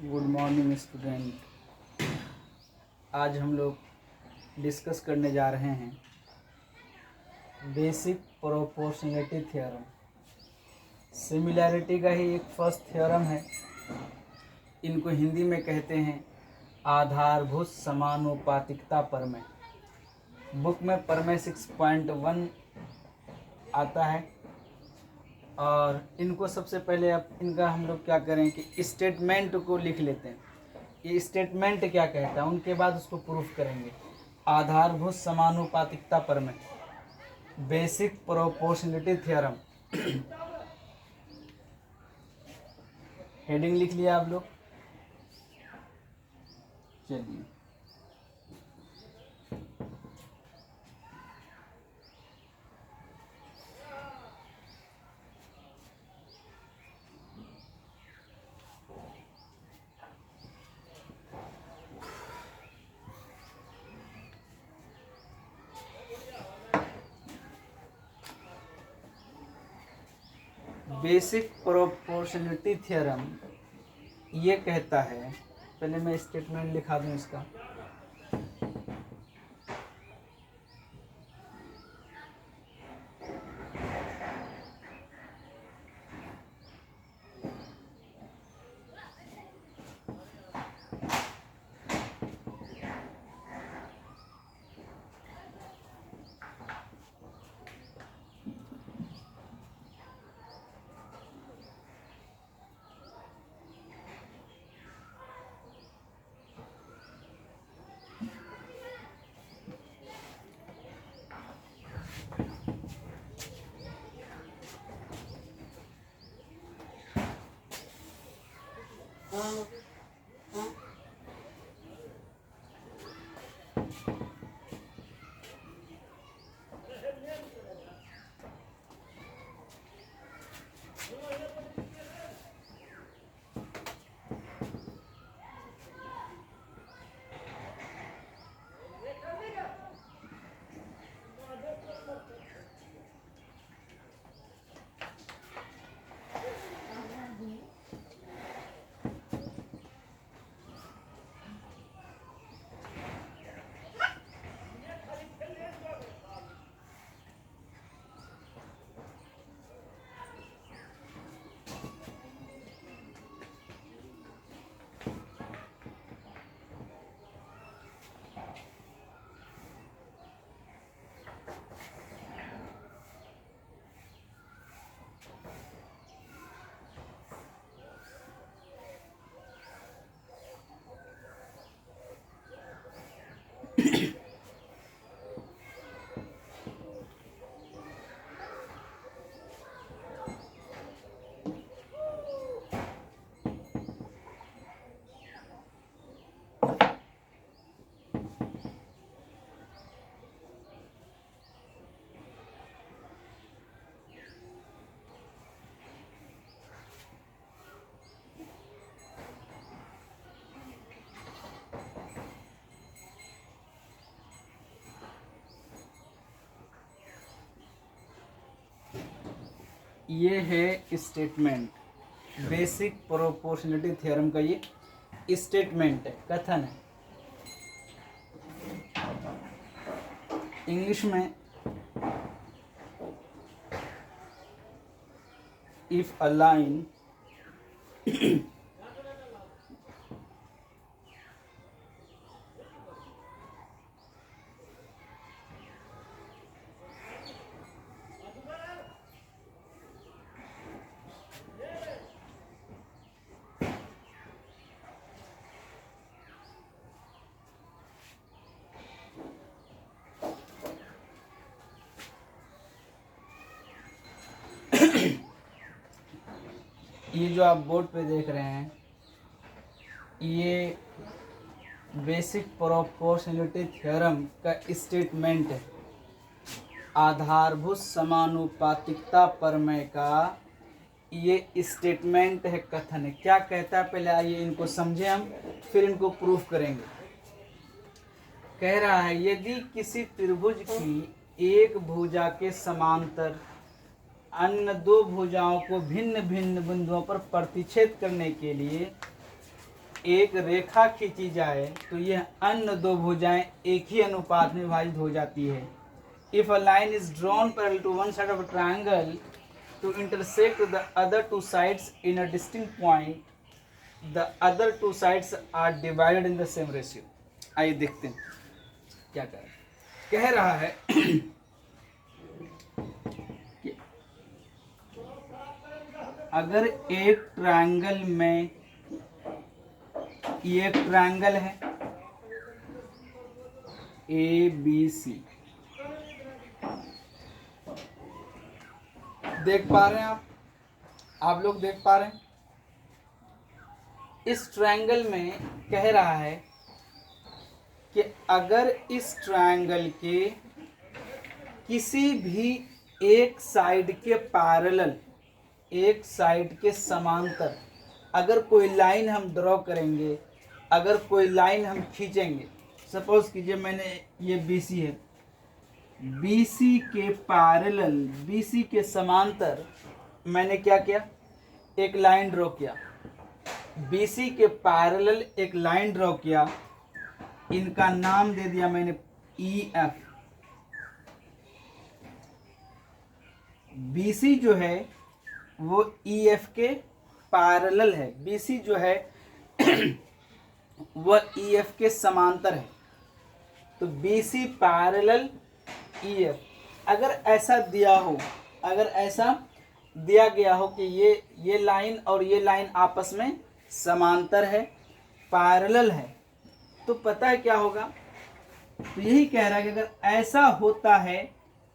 Good morning student. आज हम लोग डिस्कस करने जा रहे हैं बेसिक प्रोपोर्शनलिटी थ्योरम। सिमिलैरिटी का ही एक फर्स्ट थ्योरम है। इनको हिंदी में कहते हैं आधारभूत समानुपातिकता प्रमेय। बुक में प्रमेय 6.1 आता है और इनको सबसे पहले अब इनका हम लोग क्या करें कि स्टेटमेंट को लिख लेते हैं। ये स्टेटमेंट क्या कहता है, उनके बाद उसको प्रूफ करेंगे। आधारभूत समानुपातिकता प्रमेय, बेसिक प्रोपोर्शनलिटी थ्योरम। हेडिंग लिख लिया आप लोग। चलिए, बेसिक प्रोपोर्शनलिटी थ्योरम ये कहता है, पहले मैं स्टेटमेंट लिखा दूं इसका। ये है स्टेटमेंट, बेसिक प्रोपोर्शनलिटी थ्योरम का ये स्टेटमेंट है, कथन है। इंग्लिश में इफ अ लाइन ये जो आप बोर्ड पे देख रहे हैं, ये बेसिक प्रोपोर्शनलिटी थ्योरम का स्टेटमेंट है। आधारभूत समानुपातिकता प्रमेय का ये स्टेटमेंट है, कथन है। क्या कहता है, पहले आइए इनको समझें हम, फिर इनको प्रूफ करेंगे। कह रहा है, यदि किसी त्रिभुज की एक भुजा के समांतर अन्य दो भुजाओं को भिन्न भिन्न बिंदुओं पर प्रतिच्छेद करने के लिए एक रेखा खींची जाए तो यह अन्य दो भुजाएं एक ही अनुपात में विभाजित हो जाती है। If a line is drawn parallel to one side of a triangle to intersect the other two sides in a distinct point, the other two sides are divided in the same ratio. आइए देखते हैं क्या कह रहा है कि अगर एक ट्रायंगल में, ये एक ट्रायंगल है ए बी सी, देख पा रहे हैं आप लोग देख पा रहे हैं। इस ट्रायंगल में कह रहा है कि अगर इस ट्रायंगल के किसी भी एक साइड के पैरेलल, एक साइड के समांतर अगर कोई लाइन हम ड्रॉ करेंगे, अगर कोई लाइन हम खींचेंगे, सपोज कीजिए मैंने ये BC है, BC के पैरेलल, BC के समांतर मैंने क्या किया, एक लाइन ड्रॉ किया, BC के पैरेलल एक लाइन ड्रॉ किया, इनका नाम दे दिया मैंने EF। BC जो है वो EF के पैरेलल है, BC जो है वह EF के समांतर है, तो BC पैरेलल EF। अगर ऐसा दिया हो, अगर ऐसा दिया गया हो कि ये लाइन और ये लाइन आपस में समांतर है, पैरेलल है, तो पता है क्या होगा, तो यही कह रहा है कि अगर ऐसा होता है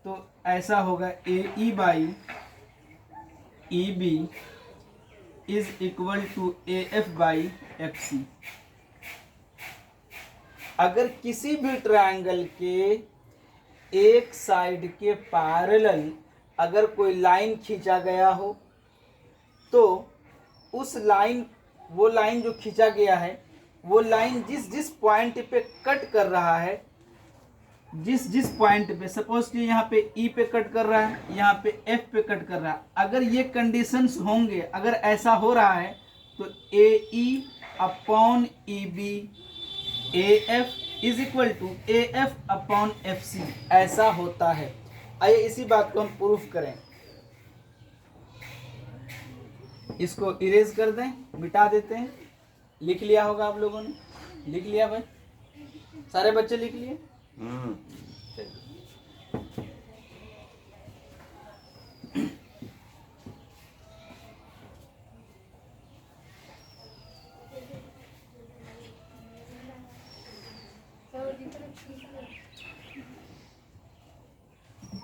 तो ऐसा होगा AE by EB is equal to AF by FC। अगर किसी भी ट्रायंगल के एक साइड के पैरेलल अगर कोई लाइन खींचा गया हो, तो उस लाइन, वो लाइन जो खींचा गया है, वो लाइन जिस जिस पॉइंट पे कट कर रहा है, जिस जिस पॉइंट पे, सपोज कि यहाँ पे E पे कट कर रहा है, यहाँ पे F पे कट कर रहा है, अगर ये कंडीशंस होंगे, अगर ऐसा हो रहा है तो AE upon EB AF is equal to AF upon FC ऐसा होता है। आइए इसी बात को हम प्रूफ करें, इसको इरेज कर दें, मिटा देते हैं। लिख लिया होगा आप लोगों ने, लिख लिया भाई, सारे बच्चे लिख लिए?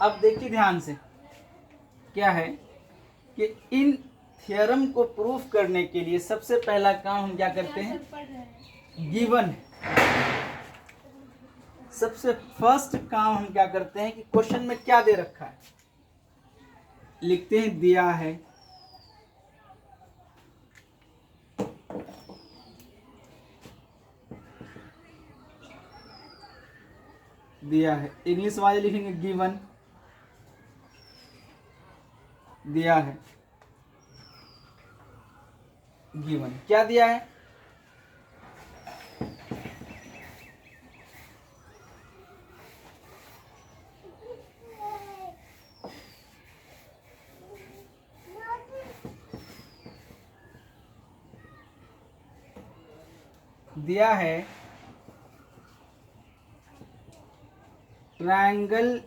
अब देखिए ध्यान से, क्या है कि इन थ्योरम को प्रूफ करने के लिए सबसे पहला काम हम क्या करते हैं, गिवन, सबसे फर्स्ट काम हम क्या करते हैं कि क्वेश्चन में क्या दे रखा है, लिखते हैं दिया है, दिया है, इंग्लिश वाले लिखेंगे गिवन, दिया है, गिवन क्या दिया है, दिया है ट्रायंगल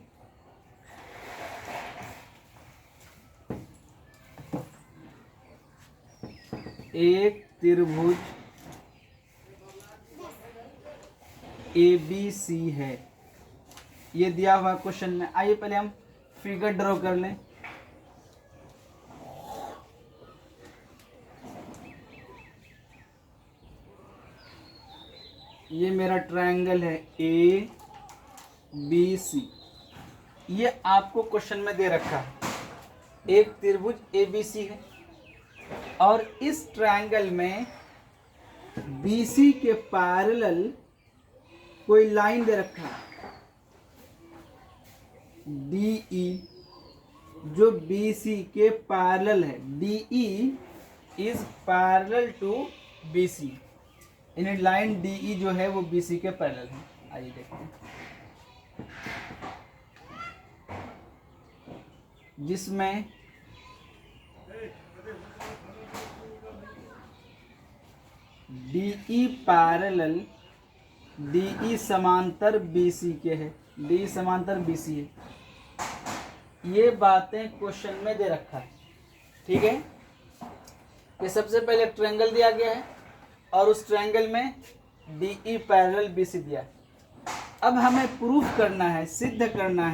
एक त्रिभुज ABC है, ये दिया हुआ क्वेश्चन में। आइए पहले हम फिगर ड्रॉ कर लें। ये मेरा ट्रायंगल है ABC, ये आपको क्वेश्चन में दे रखा है, एक त्रिभुज ABC है और इस ट्रायंगल में BC के पैरेलल कोई लाइन दे रखा है DE, जो BC के पैरेलल है, DE is parallel to BC। In line D E जो है वो बी सी के पैरेलल है। आइए देखते हैं, जिसमें D E parallel D E समांतर बी सी के है, डी ई समांतर बी सी है। ये बातें क्वेश्चन में दे रखा है, ठीक है। ये सबसे पहले ट्रायंगल दिया गया है और उस ट्रायंगल में D E parallel B C दिया है। अब हमें प्रूफ करना है, सिद्ध करना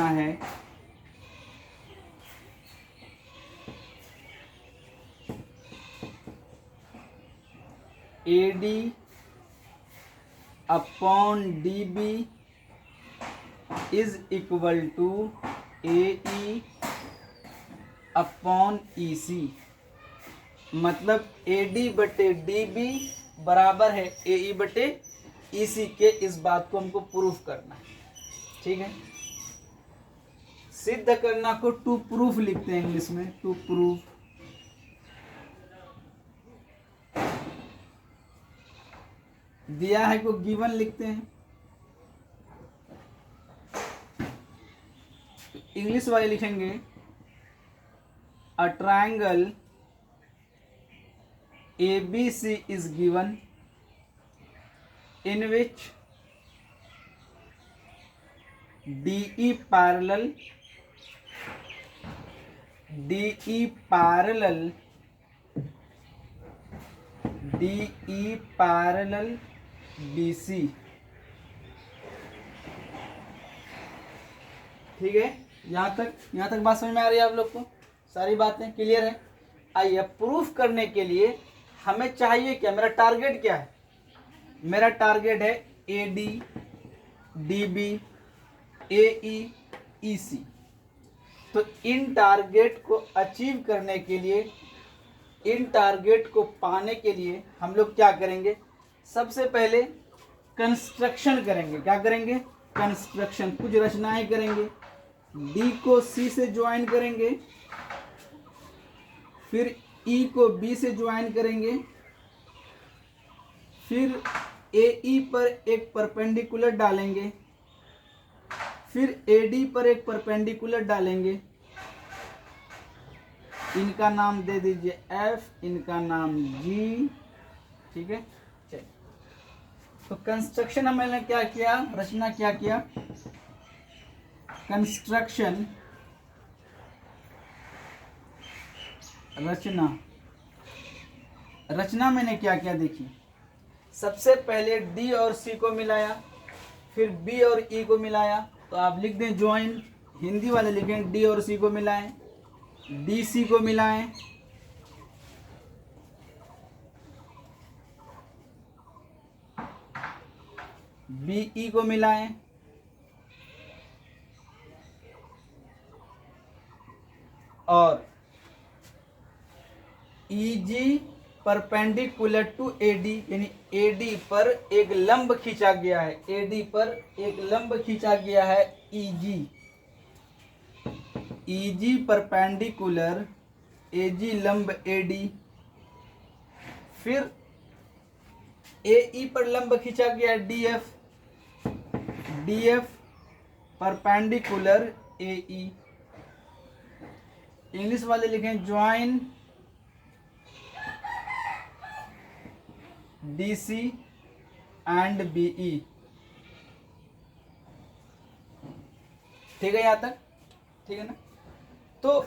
है A D upon D B is equal to A E upon E C. मतलब ए डी बटे डी बी बराबर है ए ई बटे ई सी के। इस बात को हमको प्रूफ करना है, ठीक है। सिद्ध करना को टू प्रूफ लिखते हैं इंग्लिश में, टू प्रूफ। दिया है को गिवन लिखते हैं, इंग्लिश वाले लिखेंगे a triangle ABC is given in which DE parallel BC, ठीक है। यहाँ तक बात समझ में आ रही है आप लोग को? सारी बातें क्लियर है। आइए प्रूफ करने के लिए हमें चाहिए क्या, मेरा टारगेट क्या है? मेरा टारगेट है A D D B A E C. तो इन टारगेट को अचीव करने के लिए, इन टारगेट को पाने के लिए हम लोग क्या करेंगे? सबसे पहले कंस्ट्रक्शन करेंगे। क्या करेंगे? कंस्ट्रक्शन, कुछ रचनाएं करेंगे। डी को सी से ज्वाइन करेंगे, फिर ई को बी से ज्वाइन करेंगे, फिर ए ई पर एक परपेंडिकुलर डालेंगे, फिर ए डी पर एक परपेंडिकुलर डालेंगे। इनका नाम दे दीजिए एफ, इनका नाम जी, ठीक है। चलिए, तो कंस्ट्रक्शन हमने क्या किया, रचना क्या किया? कंस्ट्रक्शन, रचना मैंने क्या क्या देखी। सबसे पहले डी और सी को मिलाया, फिर बी और ई को मिलाया। तो आप लिख दें ज्वाइन, हिंदी वाले लिखें डी और सी को मिलाएं, डी सी को मिलाएं, बी ई को मिलाएं, और ई जी परपेंडिकुलर टू ए डी, यानी ए डी पर एक लंब खींचा गया है, ए डी पर एक लंब खींचा गया है ई जी परपेंडिकुलर ए जी लंब ए डी। फिर ए ई पर लंब खींचा गया है D F perpendicular A E. English वाले लिखें join D C and B E. ठीक है यहाँ तक? ठीक है ना? तो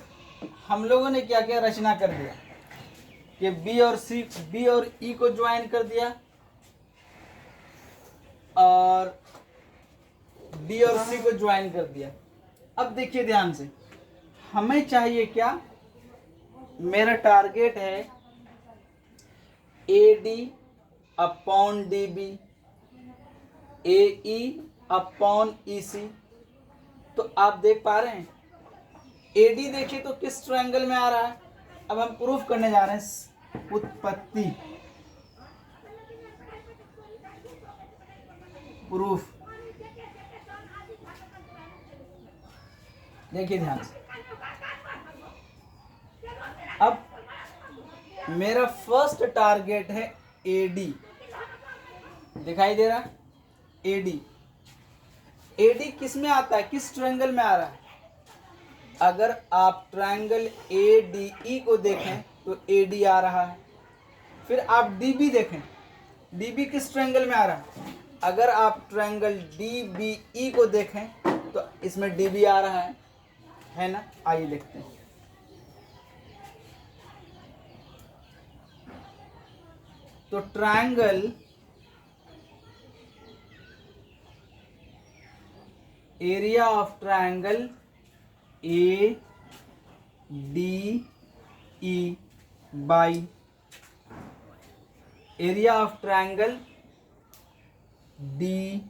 हम लोगों ने क्या किया, रचना कर दिया कि बी और ई को ज्वाइन कर दिया और बी और सी को ज्वाइन कर दिया। अब देखिए ध्यान से, हमें चाहिए क्या? मेरा टारगेट है A D upon D B, A E upon E C. तो आप देख पा रहे हैं ए डी देखिए तो किस ट्रायंगल में आ रहा है। अब हम प्रूफ करने जा रहे हैं उत्पत्ति, प्रूफ। देखिए ध्यान से, मेरा फर्स्ट टारगेट है AD, दिखाई दे रहा है AD। AD किस में आता है, किस ट्रायंगल में आ रहा है? अगर आप ट्रायंगल ADE को देखें तो AD आ रहा है। फिर आप DB देखें, DB किस ट्रायंगल में आ रहा है? अगर आप ट्रायंगल DBE को देखें तो इसमें DB आ रहा है ना? आइए देखते हैं। तो triangle area of triangle ADE by area of triangle DBE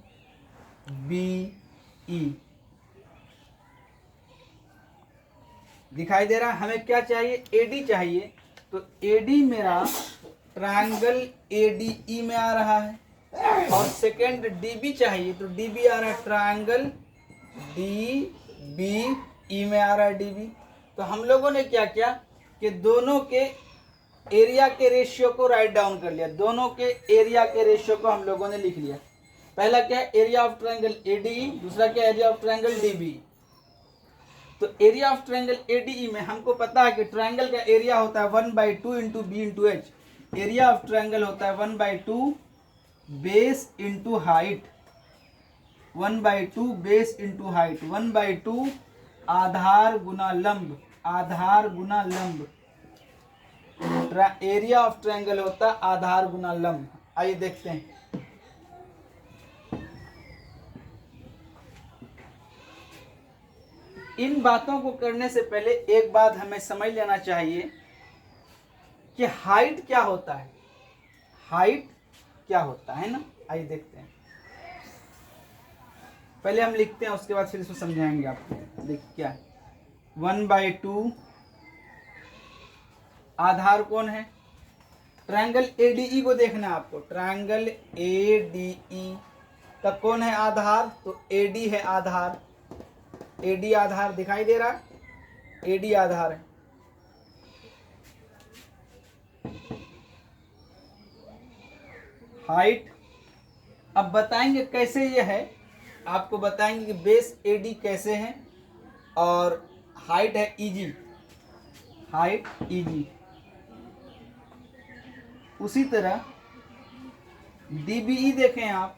दिखाई दे रहा है। हमें क्या चाहिए? AD चाहिए। तो AD मेरा ट्रायंगल ADE में आ रहा है और सेकेंड DB चाहिए, तो DB आ रहा है ट्रायंगल DBE में आ रहा है DB। तो हम लोगों ने क्या किया कि दोनों के एरिया के रेशियो को राइट डाउन कर लिया, दोनों के एरिया के रेशियो को हम लोगों ने लिख लिया। पहला क्या है? एरिया ऑफ ट्रायंगल ADE, दूसरा क्या? Area of triangle DBE। तो एरिया ऑफ ट्रायंगल ADE में हमको पता है कि ट्रायंगल का एरिया होता है 1/2 into B into H। Area of triangle होता है 1/2 base into height, 1/2 base into height, 1/2 आधार गुना लंब, आधार गुना लंब। एरिया ऑफ ट्रायंगल होता है आधार गुना लंब। आइए देखते हैं। इन बातों को करने से पहले एक बात हमें समझ लेना चाहिए कि हाइट क्या होता है, हाइट क्या होता है ना। आइए देखते हैं। पहले हम लिखते हैं, उसके बाद फिर इसको समझाएंगे आपको। देख क्या है, 1/2 आधार कौन है? ट्रायंगल ADE को देखना है आपको। ट्रायंगल ADE का कौन है आधार? तो AD है आधार। AD आधार दिखाई दे रहा है, AD आधार है। हाइट अब बताएंगे कैसे ये है, आपको बताएंगे कि बेस AD कैसे है और हाइट है EG, हाइट EG। उसी तरह DBE देखें आप,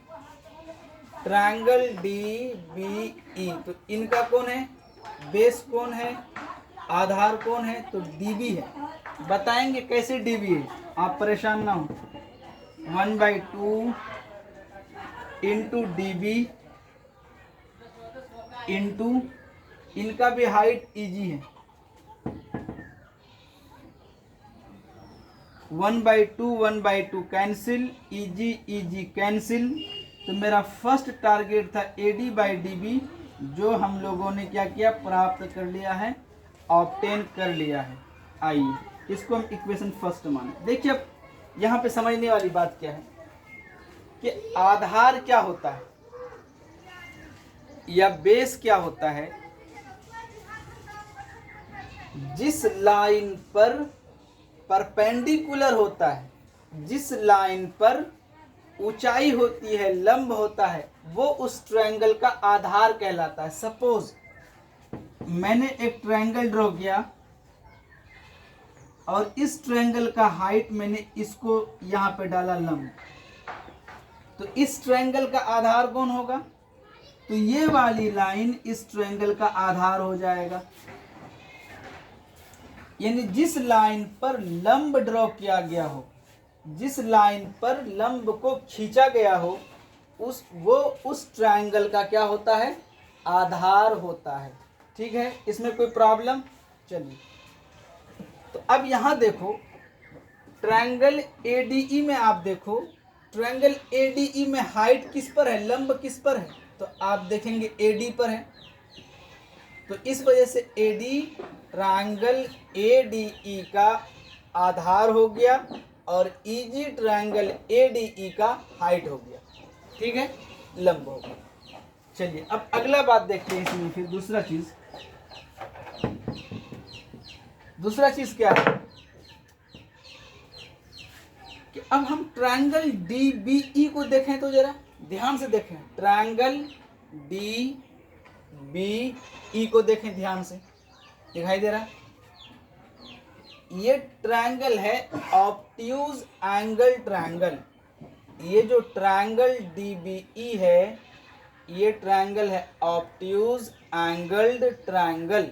ट्रायंगल DBE, तो इनका कौन है? बेस कौन है? आधार कौन है? तो DB है। बताएंगे कैसे DB है, आप परेशान ना हो। 1/2 इंटू DB इंटू इनका भी हाइट EG है, 1/2 कैंसिल, EG कैंसिल। तो मेरा फर्स्ट टारगेट था AD/DB, जो हम लोगों ने क्या किया? प्राप्त कर लिया है, ऑब्टेन कर लिया है। आइए इसको हम इक्वेशन फर्स्ट माने। देखिए अब यहाँ पे समझने वाली बात क्या है कि आधार क्या होता है या बेस क्या होता है। जिस लाइन पर परपेंडिकुलर होता है, जिस लाइन पर ऊंचाई होती है, लंब होता है, वो उस ट्रायंगल का आधार कहलाता है। सपोज मैंने एक ट्रायंगल ड्रॉ किया और इस ट्रायंगल का हाइट मैंने इसको यहां पे डाला लंब, तो इस ट्रायंगल का आधार कौन होगा? तो ये वाली लाइन इस ट्रायंगल का आधार हो जाएगा। यानी जिस लाइन पर लंब ड्रॉ किया गया हो, जिस लाइन पर लंब को खींचा गया हो, उस ट्रायंगल का क्या होता है? आधार होता है। ठीक है, इसमें कोई प्रॉब्लम? चलिए तो अब यहां देखो, ट्रायंगल ADE में आप देखो, ट्रायंगल ADE में हाइट किस पर है, लंब किस पर है? तो आप देखेंगे AD पर है। तो इस वजह से AD ट्रायंगल ADE का आधार हो गया और EG ट्रायंगल ADE का हाइट हो गया। ठीक है, लंब हो गया। चलिए अब अगला बात देखते हैं इसमें। फिर दूसरा चीज क्या है? कि अब हम ट्रायंगल डी बी ई को देखें तो जरा ध्यान से देखें। ट्रायंगल डी बी ई को देखें ध्यान से, दिखाई दे रहा है? ये ट्रायंगल है ऑब्ट्यूज एंगल ट्रायंगल। ये जो ट्रायंगल डी बी ई है, ये ट्रायंगल है ऑब्ट्यूज एंगल्ड ट्रायंगल,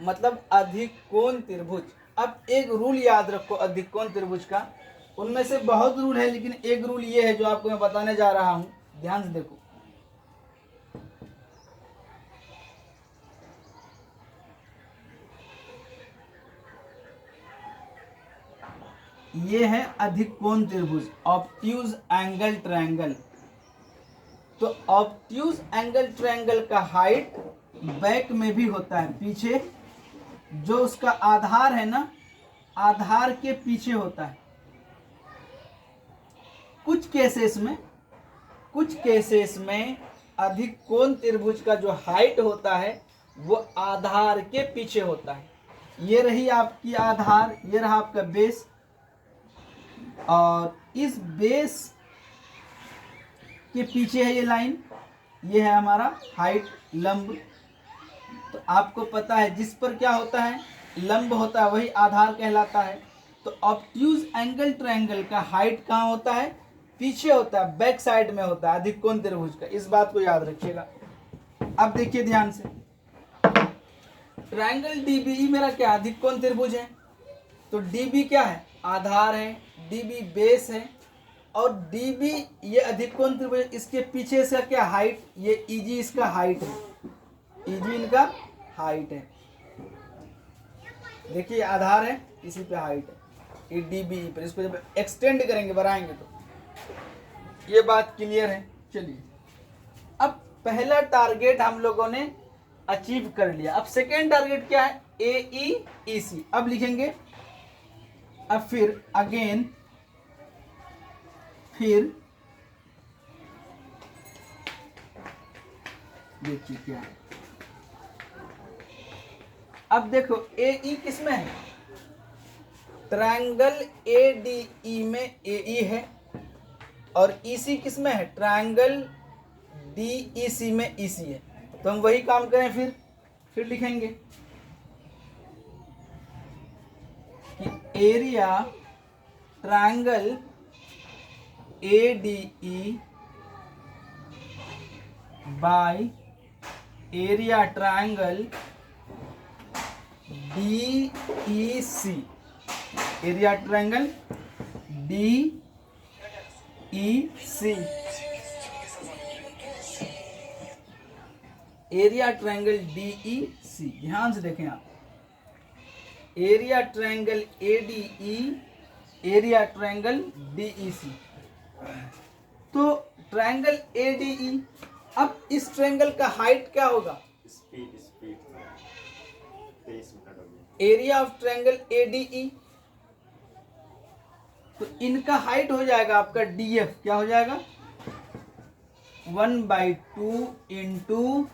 मतलब अधिक कोण त्रिभुज। अब एक रूल याद रखो अधिक कोण त्रिभुज का, उनमें से बहुत रूल है लेकिन एक रूल ये है जो आपको मैं बताने जा रहा हूं, ध्यान से देखो। ये है अधिक कोण त्रिभुज, ऑब्ट्यूज एंगल ट्रायंगल। तो ऑब्ट्यूज एंगल ट्रायंगल का हाइट बैक में भी होता है, पीछे जो उसका आधार है ना, आधार के पीछे होता है। कुछ केसेस में अधिक कोण त्रिभुज का जो हाइट होता है वो आधार के पीछे होता है। ये रही आपकी आधार, ये रहा आपका बेस, और इस बेस के पीछे है ये लाइन, ये है हमारा हाइट लंब। तो आपको पता है जिस पर क्या होता है, लंब होता है, वही आधार कहलाता है। तो ऑब्ट्यूज एंगल ट्रायंगल का हाइट कहाँ होता है? पीछे होता है, बैक साइड में होता है अधिक कोण त्रिभुज का। इस बात को याद रखिएगा। अब देखिए ध्यान से, ट्रायंगल डीबीई मेरा क्या अधिक कोण त्रिभुज है। तो डीबी क्या है? आधार है, डीबी बेस है, और डीबी ये अधिक कोण त्रिभुज, इसके पीछे से क्या हाइट, ये ईजी इसका हाइट है, ईजी इनका हाइट है। देखिए आधार है, इसी पे हाइट है, ये डीबी पर। इसको जब एक्सटेंड करेंगे, बढ़ाएंगे, तो ये बात क्लियर है। चलिए, अब पहला टारगेट हम लोगों ने अचीव कर लिया। अब सेकेंड टारगेट क्या है? ए ई सी। अब लिखेंगे, अब फिर अगेन, फिर देखिए क्या है। अब देखो ए ई किस में है? ट्रायंगल ए डी ई में ए ई है, और ई सी किस में है? ट्रायंगल डी ई सी में ई सी है। तो हम वही काम करें, फिर लिखेंगे कि area triangle A D E by area triangle D E C. Area triangle D E C, area triangle D E C. ध्यान से देखें आप, area triangle A D E, area triangle D E C. तो triangle A D ई, अब इस triangle का height क्या होगा? Area of triangle A D ई। तो इनका हाइट हो जाएगा आपका डी एफ। क्या हो जाएगा? 1/2 into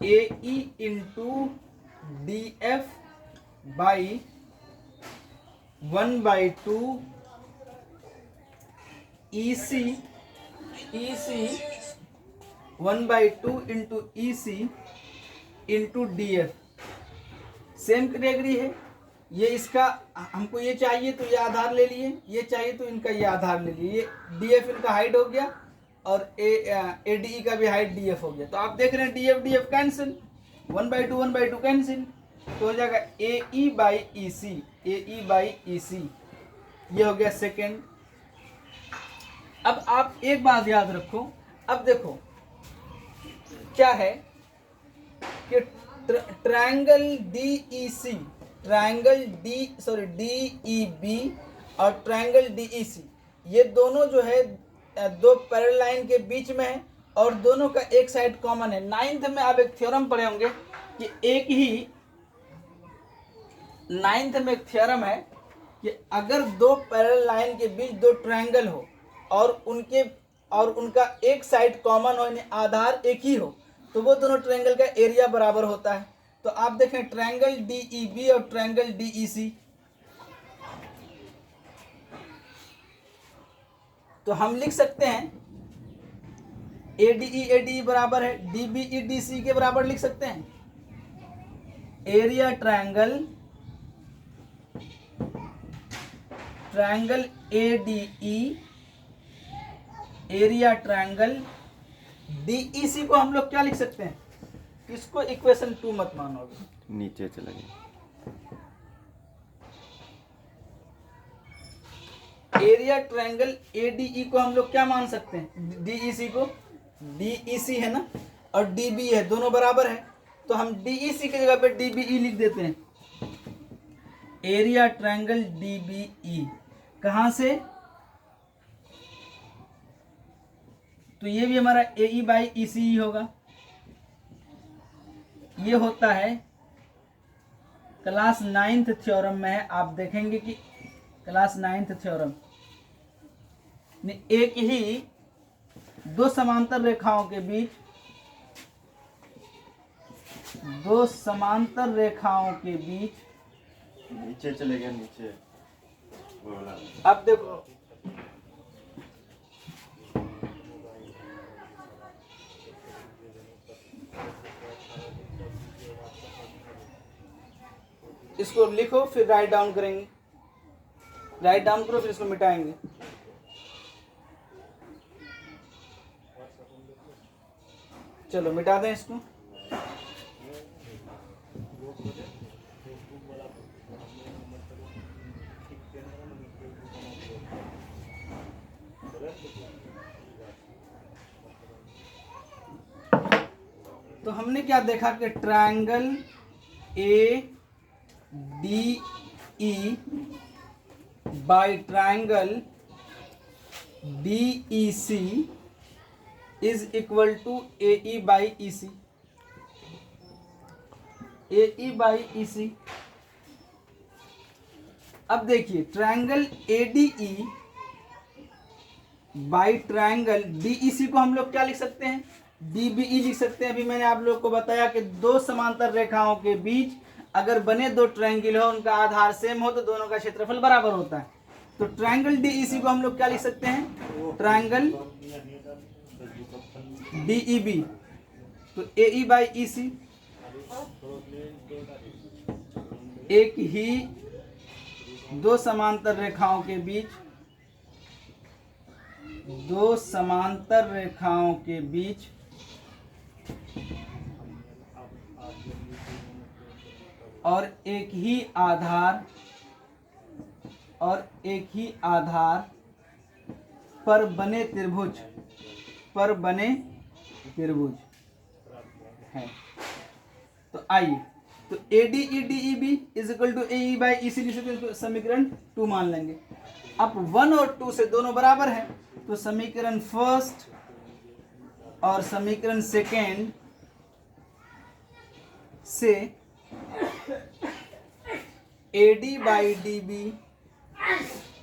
A E into D F by 1/2 E C, 1/2 into E C into D F. Same category है। ये इसका हमको ये चाहिए तो ये आधार ले लिए, ये चाहिए तो इनका ये आधार ले लिए। ये डी एफ इनका हाइट हो गया, और ए डी ई का भी हाइट डी एफ हो गया। तो आप देख रहे हैं डी एफ कैंसिल, 1/2 कैंसिल, तो हो जाएगा ए ई by E C, A E by E सी। ये हो गया सेकेंड। अब आप एक बात याद रखो, अब देखो क्या है कि ट्रायंगल डी ई सी, ट्रायंगल डी ई बी और ट्रायंगल डी ई सी, ये दोनों जो है दो पैरेलल लाइन के बीच में है, और दोनों का एक साइड कॉमन है। 9th में आप एक थ्योरम पढ़े होंगे कि नाइन्थ में एक थ्योरम है कि अगर दो पैरेलल लाइन के बीच दो ट्रायंगल हो और उनका एक साइड कॉमन हो, यानी आधार एक ही हो, तो वो दोनों ट्रायंगल का एरिया बराबर होता है। तो आप देखें ट्रायंगल डी ई बी और ट्रायंगल डी ई सी, तो हम लिख सकते हैं ADE बराबर है DBE DC के बराबर लिख सकते हैं। Area triangle ADE, area triangle DEC को हम लोग क्या लिख सकते हैं? इसको इक्वेशन 2 मत मानोगे, नीचे चले गए। एरिया ट्रायंगल ADE को हम लोग क्या मान सकते हैं? DEC को, DEC है ना और DB है, दोनों बराबर है, तो हम DEC की जगह पे DBE लिख देते हैं। एरिया ट्रायंगल DBE कहां से? तो ये भी हमारा AE बाई EC ही होगा। ये होता है क्लास 9th थ्योरम में है, आप देखेंगे कि क्लास 9th थ्योरम एक ही दो समांतर रेखाओं के बीच, दो समांतर रेखाओं के बीच, नीचे चले गए, नीचे बोला। अब देखो इसको लिखो फिर राइट डाउन करेंगे, राइट डाउन करो फिर इसको मिटाएंगे। चलो मिटा दें इसको। तो हमने क्या देखा कि triangle ADE by triangle DEC is equal to AE by EC। AE by EC। अब देखिए triangle ADE by triangle DEC को हम लोग क्या लिख सकते हैं? DBE लिख सकते हैं। अभी मैंने आप लोग को बताया कि दो समांतर रेखाओं के बीच अगर बने दो ट्रायंगल हो, उनका आधार सेम हो तो दोनों का क्षेत्रफल बराबर होता है। तो ट्रायंगल DEC को हम लोग क्या लिख सकते हैं? ट्रायंगल DEB, तो AE बाई EC। एक ही दो समांतर रेखाओं के बीच, दो समांतर रेखाओं के बीच और एक ही आधार पर बने त्रिभुज है। तो आइए, तो ADE DEB is equal to AE by EC समीकरण 2 मान लेंगे। अब 1 और 2 से दोनों बराबर है, तो समीकरण फर्स्ट और समीकरण सेकेंड से AD by DB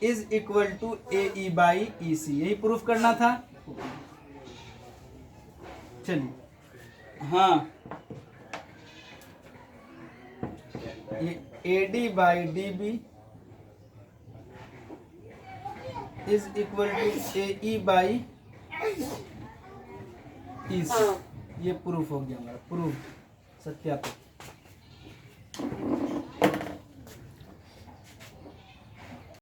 is equal to AE by EC, यही प्रूफ करना था। चलिए हाँ, ये AD by DB is equal to AE by EC, ये प्रूफ हो गया हमारा, प्रूफ सत्यापित।